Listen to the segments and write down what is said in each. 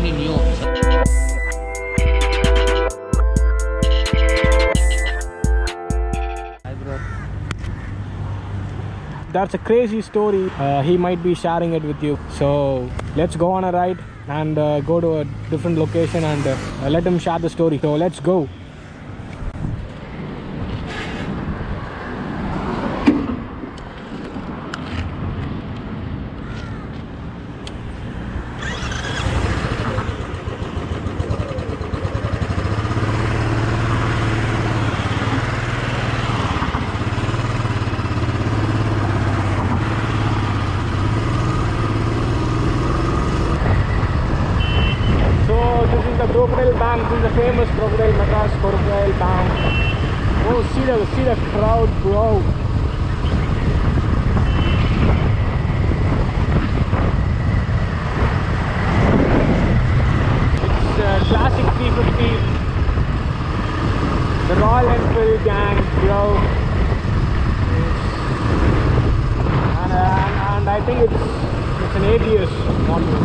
machine in you. Hi bro. That's a crazy story. He might be sharing it with you. So let's go on a ride and go to a different location and let him share the story. So let's go. The crocodile bank. This is the famous crocodile, Madras crocodile bank. Oh, see the crowd, bro. It's classic 350. The Royal Enfield gang, bro. And I think it's an ABS model.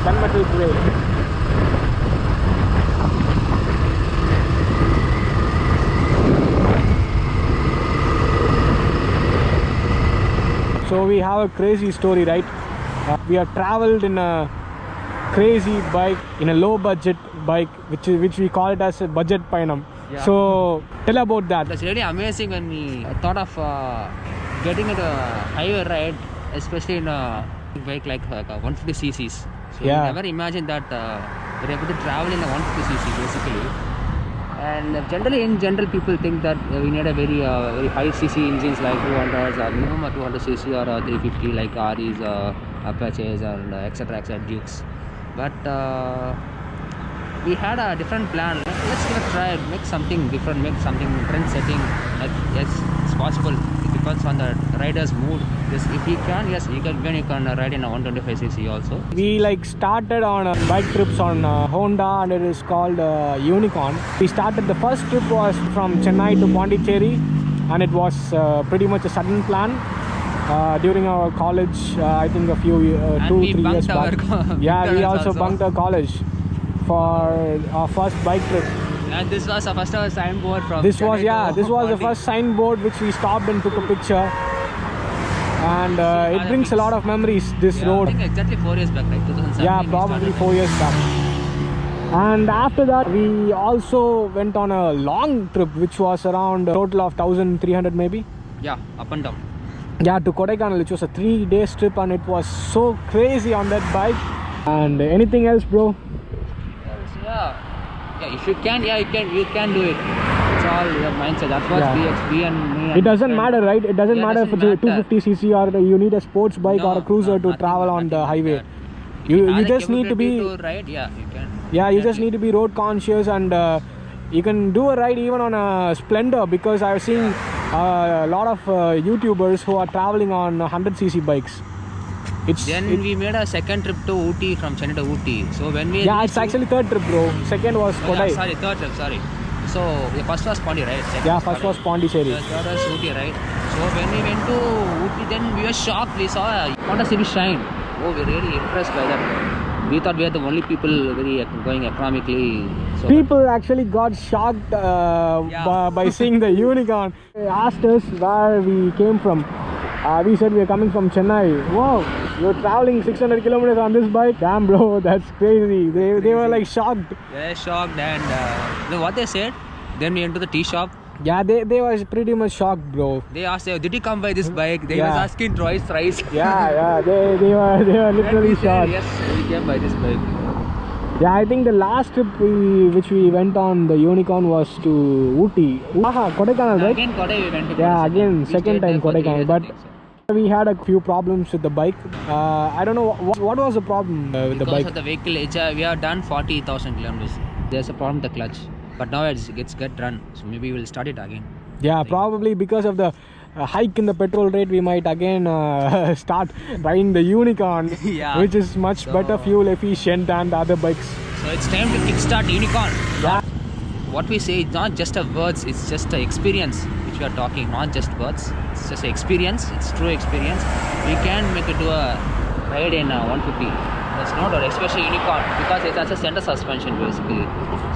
Gunmetal grey. So we have a crazy story, right? We have traveled in a crazy bike, in a low budget bike, which we call it as a budget painam. Yeah. So tell about that. That's really amazing when we thought of getting into a highway ride, especially in a bike like 150 cc's. So yeah. We never imagined that we're able to travel in a 150cc basically. And general people think that we need a very high cc engines like 200 or minimum 200cc or 350 like REs, Apaches and etc Dukes. But we had a different plan. Let's give a try, make something different, make something trend setting. Yes, it's possible. It depends on the rider's mood. Yes, if he can, yes, you can ride in a 125cc also. We started on bike trips on Honda, and it is called Unicorn. We started, the first trip was from Chennai to Pondy Ecr, and it was pretty much a sudden plan during our college. I think a few 2-3 years back. Yeah, we also bunked our college for our first bike trip. And this was our first ever signboard from this Chennai was this was the first signboard which we stopped and took a picture. And it brings a lot of memories, this road. I think exactly 4 years back, right? 2017. Yeah, probably 4 years back. And after that, we also went on a long trip, which was around a total of 1,300 maybe. Yeah, up and down. Yeah, to Kodaikanal, which was a 3-day trip, and it was so crazy on that bike. And anything else, bro? Yeah, if you can, you can do it. It's all your mindset. That's what we and me. And it doesn't matter, right? It doesn't matter if it's a 250cc or you need a sports bike or a cruiser to travel on the highway. You just need to be ride. Yeah, you can. Yeah, you just need to be road conscious, and you can do a ride even on a Splendor, because I've seen a lot of YouTubers who are traveling on 100cc bikes. We made a second trip to Ooty, from Chennai to Ooty. So when we it's actually third trip, bro. Second was Kodai. Third trip, sorry. So the first was Pondy, right? Second first was Pondy Ecr. Third was Ooty, right? So when we went to Ooty, then we were shocked. We saw a Honda Civic Shine. Oh, we were really impressed by that. We thought we were the only people going economically. So people actually got shocked by seeing the Unicorn. They asked us where we came from. We said we are coming from Chennai. Wow, you're traveling 600 kilometers on this bike? Damn, bro, that's crazy. They were like shocked. They were shocked, and what they said, then we went to the tea shop. Yeah, they was pretty much shocked, bro. They asked, did you come by this bike? They was asking twice, thrice. Yeah, they were literally shocked. Yes, we came by this bike. Yeah, I think the last trip which we went on the Unicorn was to Ooty. Kodaikanal, right? Again Kodai we went to. Yeah, again second time Kodaikanal, but we had a few problems with the bike. I don't know what was the problem with the bike. Because of the vehicle, we have done 40,000 kilometers. There's a problem with the clutch, but now it's get run, so maybe we'll start it again. Yeah, probably because of the hike in the petrol rate, we might again start riding the Unicorn, which is much better fuel efficient than the other bikes. So it's time to kickstart Unicorn. Yeah. What we say is not just a words, it's just an experience which we are talking, not just words. It's just an experience, it's true experience. We can make it do a ride in 150. It's not, especially unicorn, because it has a center suspension basically.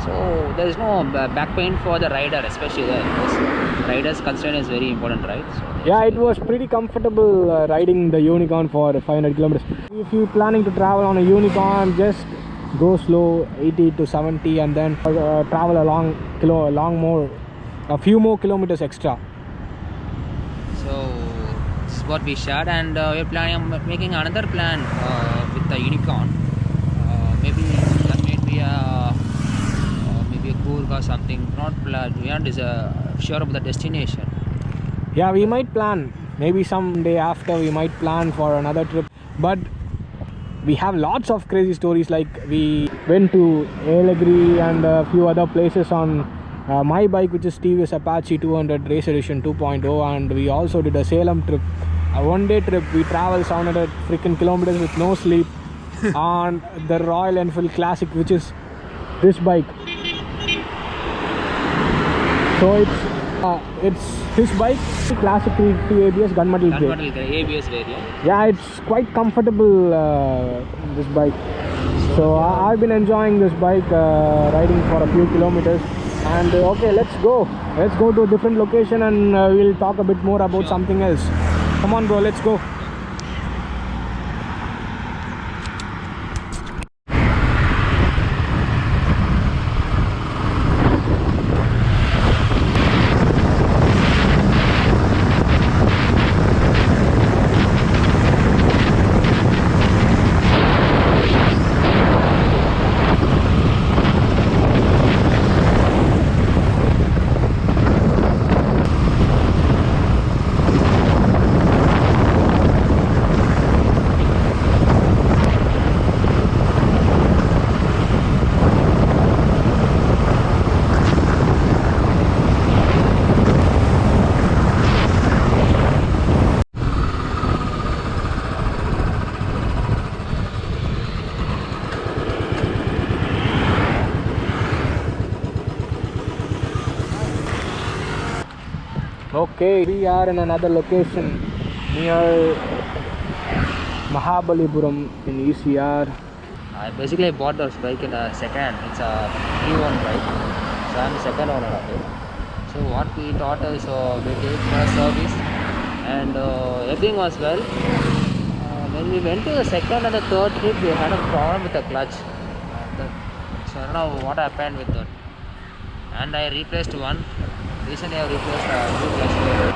So there is no back pain for the rider, especially there. Because rider's concern is very important, right? So yeah, it was pretty comfortable riding the unicorn for 500 kilometers. If you're planning to travel on a unicorn, just go slow, 80 to 70, and then travel a few more kilometers extra. So this is what we shared, and we're planning on making another plan with the unicorn. Maybe that may be maybe a Coorg or something. Not plan. We aren't sure about the destination. Yeah, we might plan. Maybe someday after we might plan for another trip. But we have lots of crazy stories. Like we went to Yellagiry and a few other places on my bike, which is TVS Apache 200 Race Edition 2.0, and we also did a Salem trip, a one-day trip. We traveled 700 freaking kilometers with no sleep on the Royal Enfield Classic, which is this bike. So it's his bike, Classic 350 ABS gunmetal brake. ABS variant. Yeah, it's quite comfortable, this bike. So I've been enjoying this bike, riding for a few kilometers. And okay, let's go to a different location, and we'll talk a bit more about something else. Come on bro, let's go. Okay, we are in another location near Mahabalipuram in ECR. I basically bought this bike in a second. It's a new-owned bike, so I'm the second owner of it. So what we thought is we take for service, and everything was well. When we went to the second and the third trip, we had a problem with the clutch. So I don't know what happened with that. And I replaced one. Recently I replaced a new clutch player.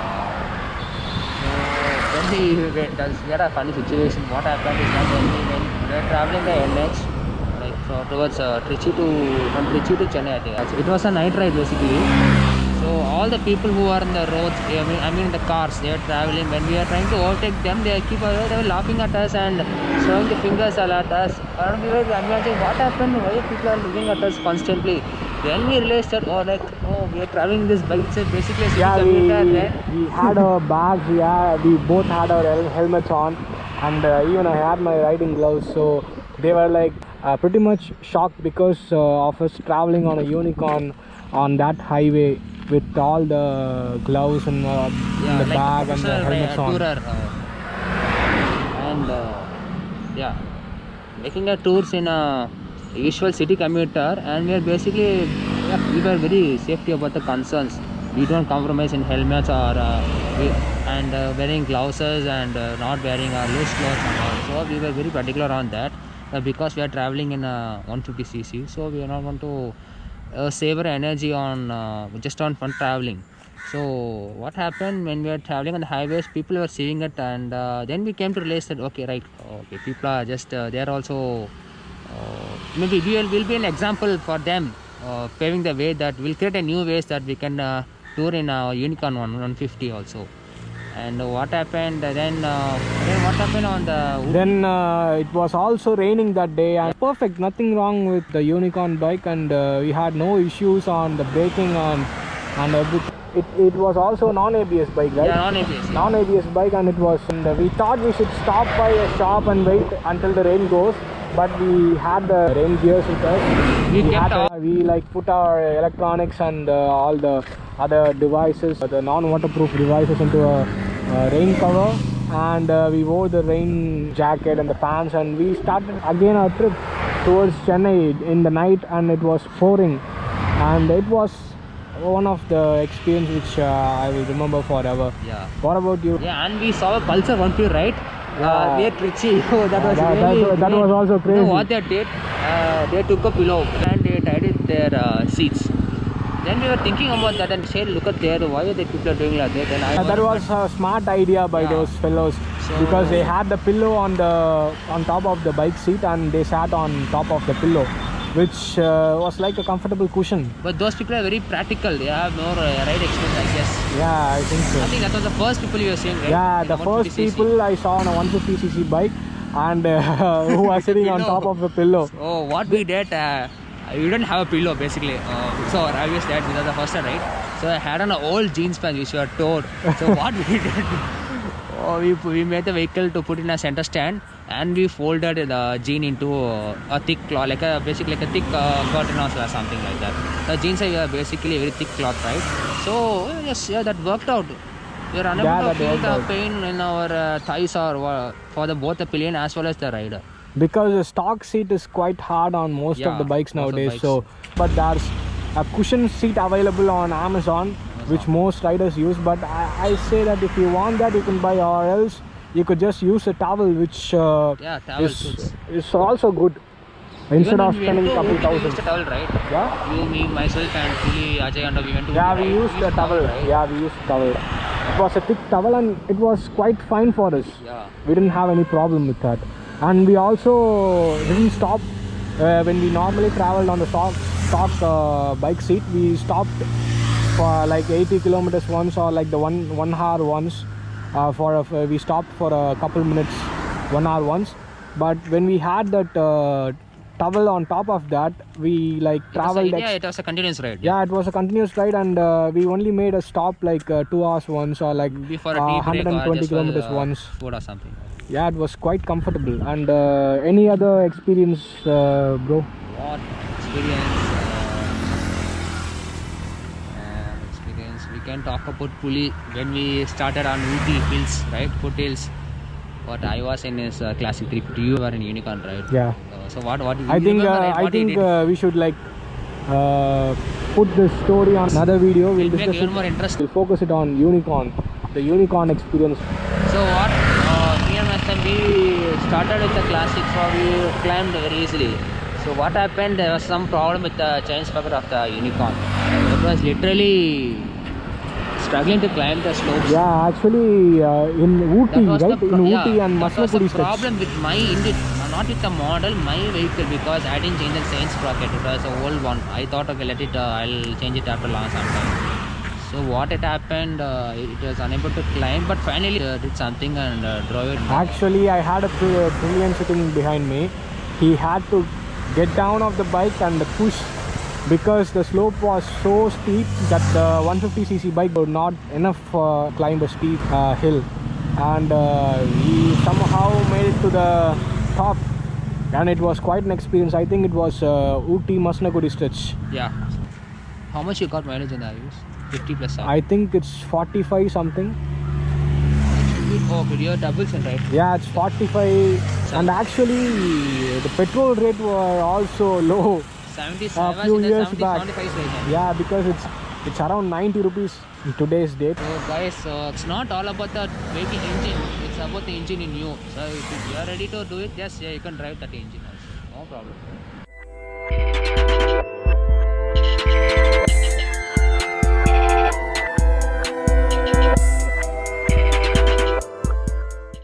So when we had a funny situation. What happened is that when we were traveling the NH, like towards from Trichy to Chennai, I think. It was a night ride basically. So all the people who are in the roads, I mean the cars, they are traveling. When we are trying to overtake them, they were laughing at us and showing the fingers at us. And we were imagining what happened, why people are looking at us constantly. Then we realized that we are traveling this bike. So basically, we had our bags. We both had our helmets on, and even I had my riding gloves. So they were like pretty much shocked because of us traveling on a unicorn on that highway with all the gloves and in the like bag and the helmets on. Making a tours in a usual city commuter, and we are basically we were very safety about the concerns. We don't compromise in helmets or wearing gloves and not wearing loose clothes and all. So we were very particular on that because we are traveling in a 150cc, so we are not want to save our energy on just on fun traveling. So what happened when we were traveling on the highways, people were seeing it, and then we came to realize that okay, people are just they are also maybe will be an example for them, paving the way that will create a new ways that we can tour in a Unicorn 150 also. And what happened then? What happened on the? Then it was also raining that day, and perfect, nothing wrong with the Unicorn bike, and we had no issues on the braking and everything. It was also non-ABS bike, right? Yeah, non-ABS. Non-ABS bike, and it was. And we thought we should stop by a shop and wait until the rain goes, but we had the rain gears with us. We like put our electronics and all the other devices, the non-waterproof devices, into a rain cover, and we wore the rain jacket and the pants, and we started again our trip towards Chennai in the night, and it was pouring, and it was one of the experience which I will remember forever. Yeah. What about you? Yeah, and we saw a Pulsar 150, right? Yeah. Near Trichy. Oh, that was really that was also crazy. You know what they did? They took a pillow and they tied it their seats. Then we were thinking about that and said, look at there, why are the people doing like that? And that was a smart idea by those fellows, because they had the pillow on top of the bike seat, and they sat on top of the pillow, which was like a comfortable cushion. But those people are very practical. They have more ride experience, I guess. Yeah, I think so. I think that was the first people you were seeing, right? Yeah, In the first people I saw on a 150cc bike, and who are sitting on top of the pillow. Oh, what we did, we didn't have a pillow basically. So our obvious that we were the first one, right? So I had on an old jeans pants which were torn. So what we did, we made the vehicle to put in a center stand, and we folded the jean into a thick cloth, basically like a thick curtain or something like that. The jeans are basically a very thick cloth, right? So yes, yeah, that worked out. We are unable to feel the pain in our thighs or for both the pillion as well as the rider. Because the stock seat is quite hard on most of the bikes nowadays. So, but there's a cushion seat available on Amazon, which most riders use. But I say that if you want that, you can buy, or else you could just use a towel, which is also good. Instead of spending a couple thousand. We used a towel, right? Yeah. You, me, myself, and Kutty, Ajay, and we went to. Yeah, we used a towel. Right? Yeah, we used a towel. It was a thick towel, and it was quite fine for us. Yeah. We didn't have any problem with that. And we also didn't stop when we normally traveled on the stock bike seat. We stopped for like 80 kilometers once, or like the one hour once. We stopped for a couple minutes, 1 hour once. But when we had that towel on top of that, we like traveled. It was a continuous ride. Yeah, it was a continuous ride, and we only made a stop like 2 hours once, or like before a tea break, 120 kilometers once. Food or something. Yeah, it was quite comfortable. And any other experience, bro? What experience? Experience. We can talk about Puli when we started on Ooty hills, right? Foothills. What I was in is classic 350. You were in Unicorn, right? Yeah. So what? I think we should like put this story on another video. We'll make even more interest. We'll focus it on Unicorn, the Unicorn experience. So what? Me and my son, we started with the classics, so we climbed very easily. So what happened? There was some problem with the chain sprocket of the Unicorn. It was literally struggling to climb the slopes. Yeah, actually in Ooty, right? In Ooty and Masnapudi. That was the problem with my engine, not with the model, my vehicle, because I didn't change the chain sprocket. It was an old one. I thought, okay, let it. I'll change it after long some time. So what it happened, it was unable to climb, but finally did something and drove it. Actually, I had a brilliant sitting behind me. He had to get down off the bike and push, because the slope was so steep that the 150cc bike would not enough climb a steep hill, and he somehow made it to the top, and it was quite an experience. I think it was Ooty Masnapudi stretch. Yeah. How much you got mileage in the use? 50 plus. I think it's 45 something. Oh, but you're double cent, right? Yeah, it's 45, and actually the petrol rate were also low. 77 a few years back. 75 right. Yeah, because it's around 90 rupees in today's date. So guys, it's not all about the vehicle engine, it's about the engine in you. So if you are ready to do it, yes, yeah, you can drive that engine also, no problem.